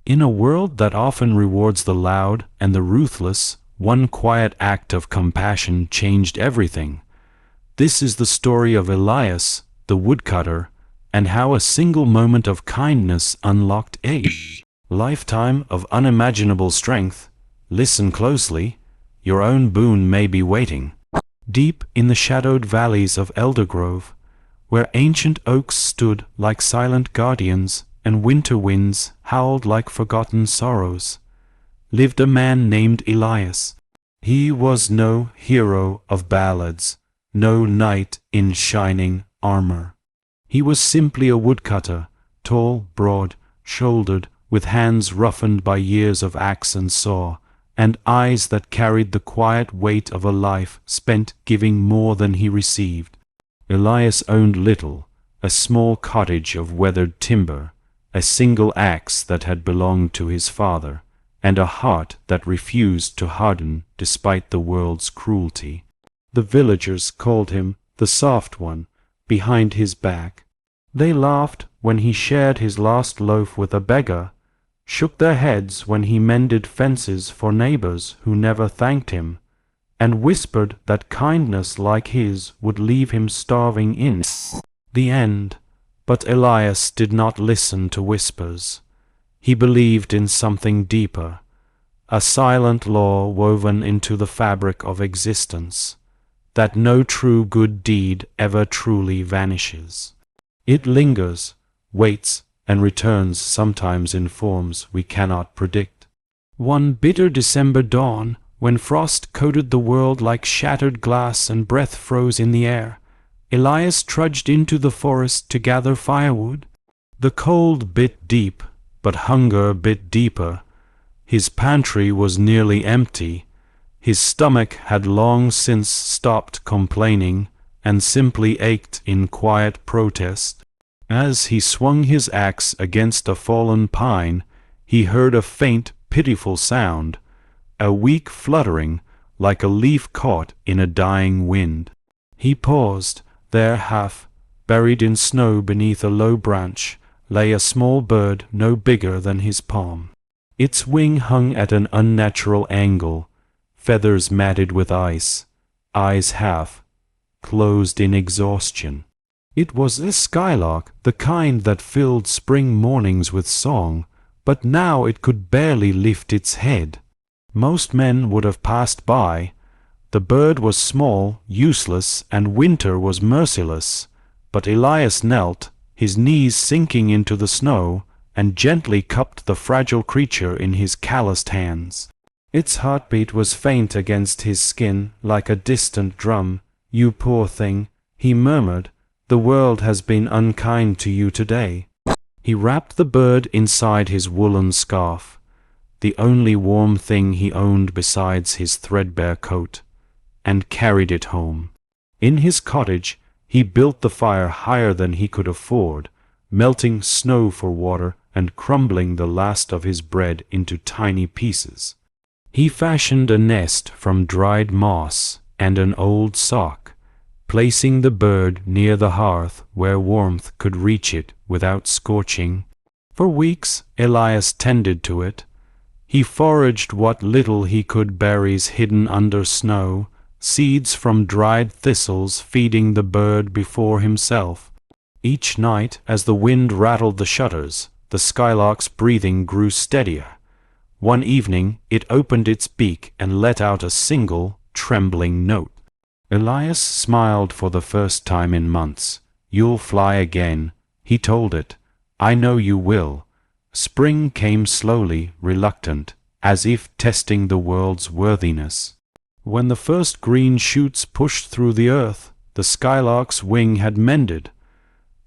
In a world that often rewards the loud and the ruthless, one quiet act of compassion changed everything. This is the story of Elias, the woodcutter, and how a single moment of kindness unlocked a lifetime of unimaginable strength. Listen closely, your own boon may be waiting. Deep in the shadowed valleys of Eldergrove, where ancient oaks stood like silent guardians and winter winds howled like forgotten sorrows, lived a man named Elias. He was no hero of ballads, no knight in shining armor. He was simply a woodcutter, tall, broad-shouldered, with hands roughened by years of axe and saw, and eyes that carried the quiet weight of a life spent giving more than he received. Elias owned little, a small cottage of weathered timber, a single axe that had belonged to his father, and a heart that refused to harden despite the world's cruelty. The villagers called him the soft one behind his back. They laughed when he shared his last loaf with a beggar, shook their heads when he mended fences for neighbors who never thanked him, and whispered that kindness like his would leave him starving in the end. But Elias did not listen to whispers. He believed in something deeper, a silent law woven into the fabric of existence, that no true good deed ever truly vanishes. It lingers, waits, and returns sometimes in forms we cannot predict. One bitter December dawn, when frost coated the world like shattered glass and breath froze in the air, Elias trudged into the forest to gather firewood. The cold bit deep, but hunger bit deeper. His pantry was nearly empty. His stomach had long since stopped complaining and simply ached in quiet protest. As he swung his axe against a fallen pine, he heard a faint, pitiful sound, a weak fluttering, like a leaf caught in a dying wind. He paused. There, half buried in snow beneath a low branch, lay a small bird no bigger than his palm. Its wing hung at an unnatural angle, feathers matted with ice, eyes half closed in exhaustion. It was a skylark, the kind that filled spring mornings with song, but now it could barely lift its head. Most men would have passed by. The bird was small, useless, and winter was merciless, but Elias knelt, his knees sinking into the snow, and gently cupped the fragile creature in his calloused hands. Its heartbeat was faint against his skin, like a distant drum. "You poor thing," he murmured, "the world has been unkind to you today." He wrapped the bird inside his woolen scarf, the only warm thing he owned besides his threadbare coat, and carried it home. In his cottage, he built the fire higher than he could afford, melting snow for water and crumbling the last of his bread into tiny pieces. He fashioned a nest from dried moss and an old sock, placing the bird near the hearth where warmth could reach it without scorching. For weeks Elias tended to it. He foraged what little he could, berries hidden under snow, seeds from dried thistles, feeding the bird before himself. Each night, as the wind rattled the shutters, the skylark's breathing grew steadier. One evening it opened its beak and let out a single, trembling note. Elias smiled for the first time in months. "You'll fly again," he told it. "I know you will." Spring came slowly, reluctant, as if testing the world's worthiness. When the first green shoots pushed through the earth, the skylark's wing had mended.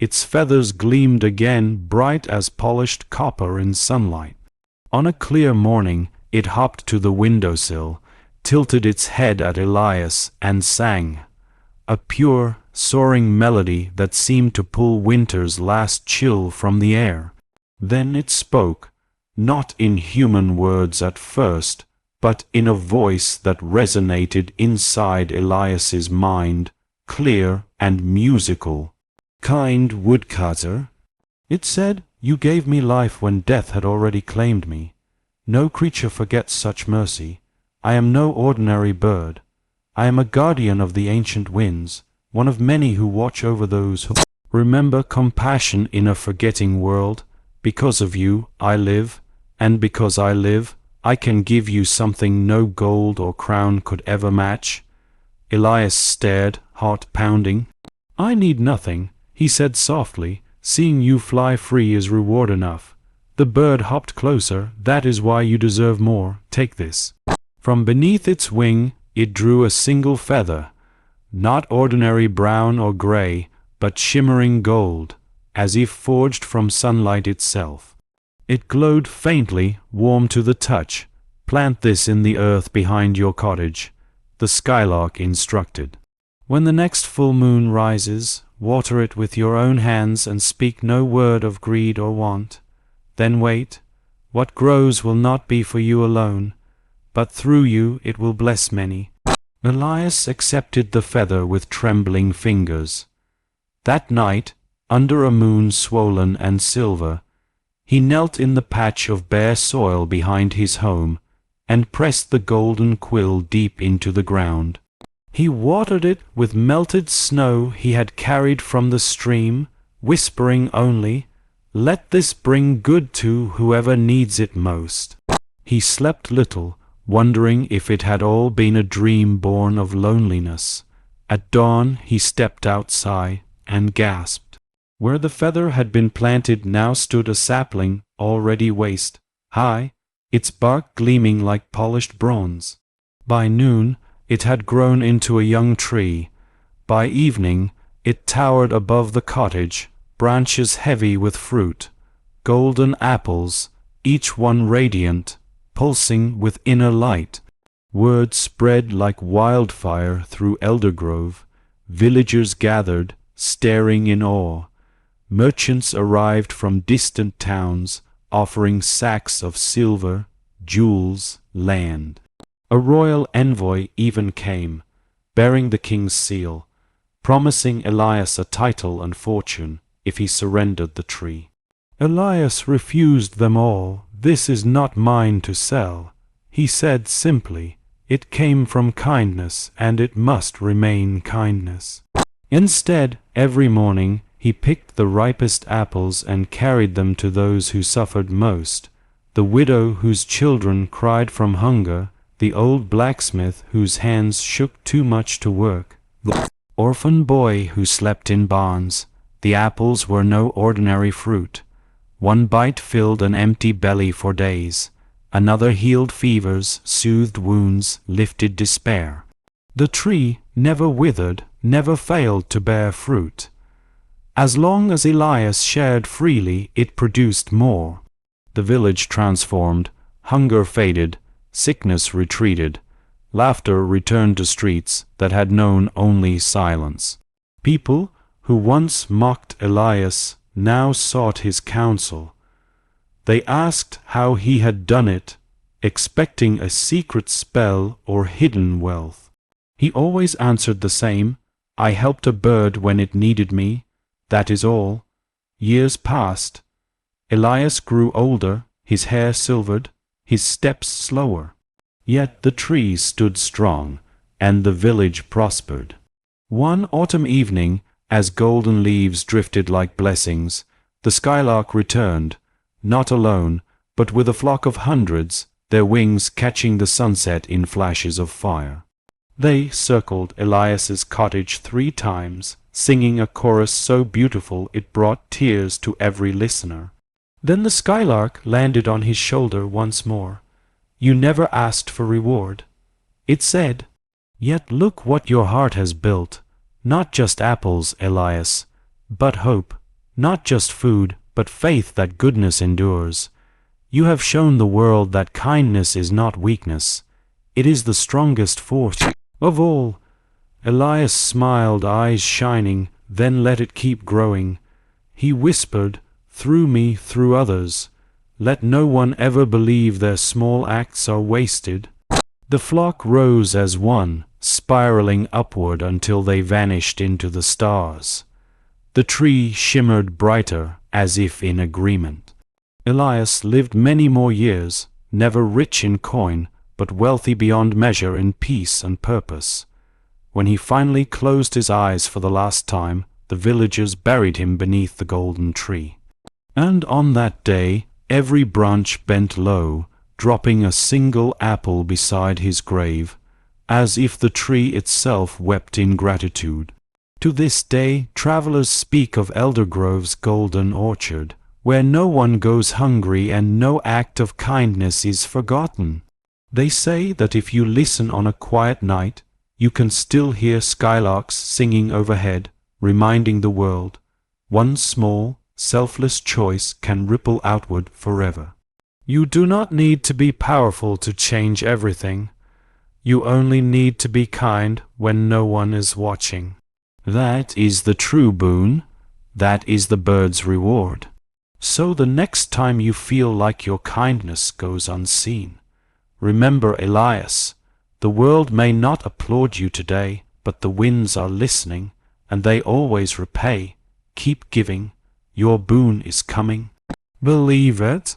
Its feathers gleamed again, bright as polished copper in sunlight. On a clear morning, it hopped to the windowsill, tilted its head at Elias, and sang, a pure, soaring melody that seemed to pull winter's last chill from the air. Then it spoke, not in human words at first, but in a voice that resonated inside Elias's mind, clear and musical. "Kind Woodcutter," it said, You gave me life when death had already claimed me. No creature forgets such mercy. I am no ordinary bird. I am a guardian of the ancient winds, one of many who watch over those who remember compassion in a forgetting world. Because of you, I live, and because I live, I can give you something no gold or crown could ever match. Elias stared, heart pounding. I need nothing, he said softly. Seeing you fly free is reward enough. The bird hopped closer. That is why you deserve more. Take this. From beneath its wing, it drew a single feather, not ordinary brown or gray, but shimmering gold, as if forged from sunlight itself. It glowed faintly, warm to the touch. Plant this in the earth behind your cottage, the skylark instructed. When the next full moon rises, water it with your own hands and speak no word of greed or want. Then wait. What grows will not be for you alone, but through you it will bless many. Elias accepted the feather with trembling fingers. That night, under a moon swollen and silver, he knelt in the patch of bare soil behind his home and pressed the golden quill deep into the ground. He watered it with melted snow he had carried from the stream, whispering only, "Let this bring good to whoever needs it most." He slept little, wondering if it had all been a dream born of loneliness. At dawn he stepped outside and gasped. Where the feather had been planted now stood a sapling, already waist high, its bark gleaming like polished bronze. By noon it had grown into a young tree. By evening it towered above the cottage, branches heavy with fruit, golden apples, each one radiant, pulsing with inner light. Word spread like wildfire through Eldergrove. Villagers gathered, staring in awe. Merchants arrived from distant towns, offering sacks of silver, jewels, land. A royal envoy even came, bearing the king's seal, promising Elias a title and fortune if he surrendered the tree. Elias refused them all. "This is not mine to sell," he said simply. "It came from kindness, and it must remain kindness." Instead, every morning, he picked the ripest apples and carried them to those who suffered most, the widow whose children cried from hunger, the old blacksmith whose hands shook too much to work, the orphan boy who slept in barns. The apples were no ordinary fruit. One bite filled an empty belly for days. Another healed fevers, soothed wounds, lifted despair. The tree never withered, never failed to bear fruit. As long as Elias shared freely, it produced more. The village transformed, hunger faded, sickness retreated, laughter returned to streets that had known only silence. People who once mocked Elias now sought his counsel. They asked how he had done it, expecting a secret spell or hidden wealth. He always answered the same, "I helped a bird when it needed me. That is all." Years passed. Elias grew older, his hair silvered, his steps slower. Yet the trees stood strong, and the village prospered. One autumn evening, as golden leaves drifted like blessings, the skylark returned, not alone, but with a flock of hundreds, their wings catching the sunset in flashes of fire. They circled Elias's cottage 3 times, singing a chorus so beautiful it brought tears to every listener. Then the skylark landed on his shoulder once more. "You never asked for reward," it said. "Yet look what your heart has built. Not just apples, Elias, but hope. Not just food, but faith that goodness endures. You have shown the world that kindness is not weakness. It is the strongest force of all." Elias smiled, eyes shining, then let it keep growing. He whispered, "Through me, through others. Let no one ever believe their small acts are wasted." The flock rose as one, spiraling upward until they vanished into the stars. The tree shimmered brighter, as if in agreement. Elias lived many more years, never rich in coin, but wealthy beyond measure in peace and purpose. When he finally closed his eyes for the last time, the villagers buried him beneath the golden tree. And on that day, every branch bent low, dropping a single apple beside his grave, as if the tree itself wept in gratitude. To this day, travelers speak of Elder Grove's golden orchard, where no one goes hungry and no act of kindness is forgotten. They say that if you listen on a quiet night, you can still hear skylarks singing overhead, reminding the world, one small, selfless choice can ripple outward forever. You do not need to be powerful to change everything. You only need to be kind when no one is watching. That is the true boon. That is the bird's reward. So the next time you feel like your kindness goes unseen, remember Elias. The world may not applaud you today, but the winds are listening, and they always repay. Keep giving. Your boon is coming. Believe it.